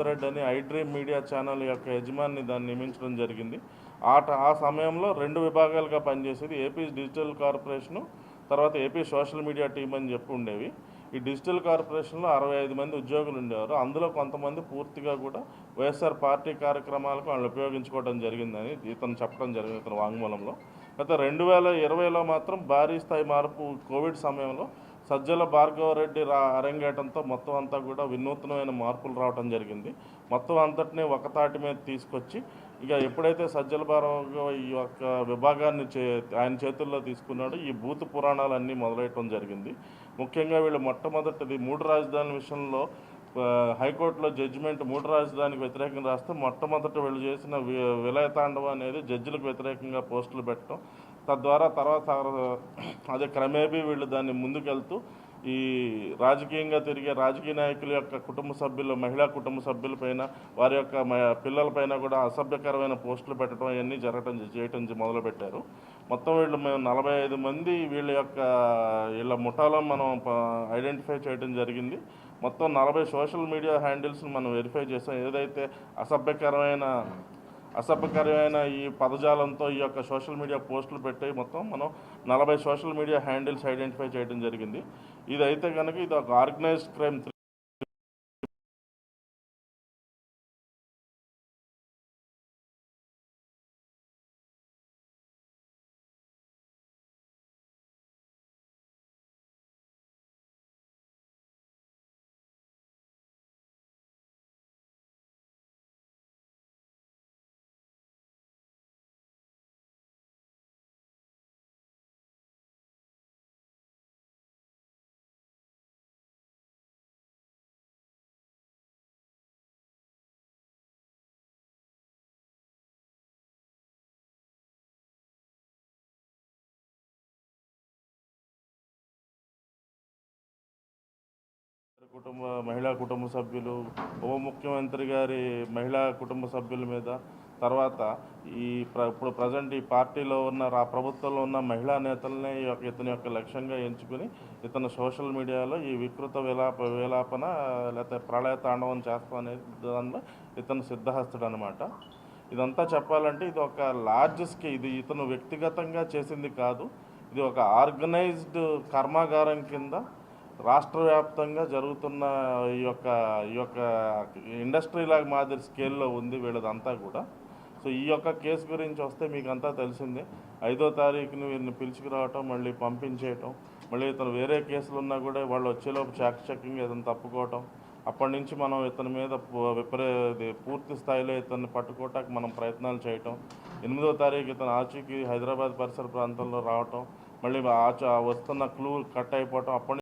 రెడ్డి అని I dream media channel యొక్క యజమాని దాన్ని నియమించడం జరిగింది. ఆ సమయంలో 2 విభాగాలుగా పనిచేసేది ఏపీ డిజిటల్ కార్పొరేషను, తర్వాత ఏపీ సోషల్ మీడియా టీమ్ అని చెప్పి ఉండేవి. ఈ డిజిటల్ కార్పొరేషన్లో 65 మంది ఉద్యోగులు ఉండేవారు. అందులో కొంతమంది పూర్తిగా కూడా వైఎస్ఆర్ పార్టీ కార్యక్రమాలకు వాళ్ళు ఉపయోగించుకోవడం జరిగిందని ఇతను చెప్పడం జరిగింది ఇతని వాంగ్మూలంలో. అయితే 2020లో మాత్రం భారీ స్థాయి మార్పు కోవిడ్ సమయంలో సజ్జల భార్గవరెడ్డి అరంగేయటంతో మొత్తం అంతా కూడా వినూత్నమైన మార్పులు రావడం జరిగింది. మొత్తం అంతటినీ ఒక తాటి మీద తీసుకొచ్చి ఇక ఎప్పుడైతే సజ్జల భార్గవ ఈ యొక్క విభాగాన్ని ఆయన చేతుల్లో తీసుకున్నాడో ఈ భూత పురాణాలన్నీ మొదలెట్టడం జరిగింది. ముఖ్యంగా వీళ్ళు మొట్టమొదటిది 3 రాజధానుల విషయంలో హైకోర్టులో జడ్జిమెంట్ 3 రాజధానికి వ్యతిరేకంగా రాస్తే మొట్టమొదట వీళ్ళు చేసిన విలయతాండవం అనేది జడ్జిలకు వ్యతిరేకంగా పోస్టులు పెట్టడం, తద్వారా తర్వాత అదే క్రమేపీ వీళ్ళు దాన్ని ముందుకెళ్తూ ఈ రాజకీయంగా తిరిగే రాజకీయ నాయకుల యొక్క కుటుంబ సభ్యులు, మహిళా కుటుంబ సభ్యులపైన, వారి యొక్క పిల్లలపైన కూడా అసభ్యకరమైన పోస్టులు పెట్టడం అవన్నీ చేయటం మొదలుపెట్టారు. మొత్తం వీళ్ళు మేము 45 మంది వీళ్ళ ముఠాలో మనం ఐడెంటిఫై చేయడం జరిగింది. మొత్తం 40 సోషల్ మీడియా హ్యాండిల్స్ని మనం వెరిఫై చేసాం. ఏదైతే అసభ్యకరమైన ఈ పదజాలంతో ఈ యొక్క సోషల్ మీడియా పోస్టులు పెట్టాయి మొత్తం మనం 40 సోషల్ మీడియా హ్యాండిల్స్ ఐడెంటిఫై చేయడం జరిగింది. ఇదైతే కనుక ఇది ఒక ఆర్గనైజ్డ్ క్రైమ్ మహిళా కుటుంబ సభ్యులు, ఉప ముఖ్యమంత్రి గారి మహిళా కుటుంబ సభ్యుల మీద, తర్వాత ఇప్పుడు ప్రజెంట్ ఈ పార్టీలో ఉన్న ప్రభుత్వంలో ఉన్న మహిళా నేతలనే ఇతని యొక్క లక్ష్యంగా ఎంచుకుని ఇతను సోషల్ మీడియాలో ఈ వికృత విలాపన లేకపోతే ప్రళయ తాండవం చేస్తాం అనేది దానిలో ఇతను సిద్ధహస్తుడు అనమాట. ఇదంతా చెప్పాలంటే ఇది ఒక లార్జ్ స్కేల్, ఇది ఇతను వ్యక్తిగతంగా చేసింది కాదు, ఇది ఒక ఆర్గనైజ్డ్ కర్మాగారం కింద రాష్ట్ర వ్యాప్తంగా జరుగుతున్న ఈ యొక్క ఇండస్ట్రీ లాగా మాదిరి స్కేల్లో ఉంది వీళ్ళదంతా కూడా. సో ఈ యొక్క కేసు గురించి వస్తే మీకు అంతా తెలిసిందే. 5వ తారీఖున వీరిని పిలుచుకురావటం, మళ్ళీ పంపించేయటం, మళ్ళీ ఇతను వేరే కేసులు ఉన్నా కూడా వాళ్ళు వచ్చేలోపు చెకింగ్ ఇతను తప్పుకోవటం, అప్పటి నుంచి మనం ఇతని మీద పూర్తి స్థాయిలో ఇతన్ని పట్టుకోవటానికి మనం ప్రయత్నాలు చేయటం, 8వ తారీఖు ఇతను ఆచూకీ హైదరాబాద్ పరిసర ప్రాంతంలో రావటం, మళ్ళీ వస్తున్న క్లూ కట్ అయిపోవటం, అప్పటి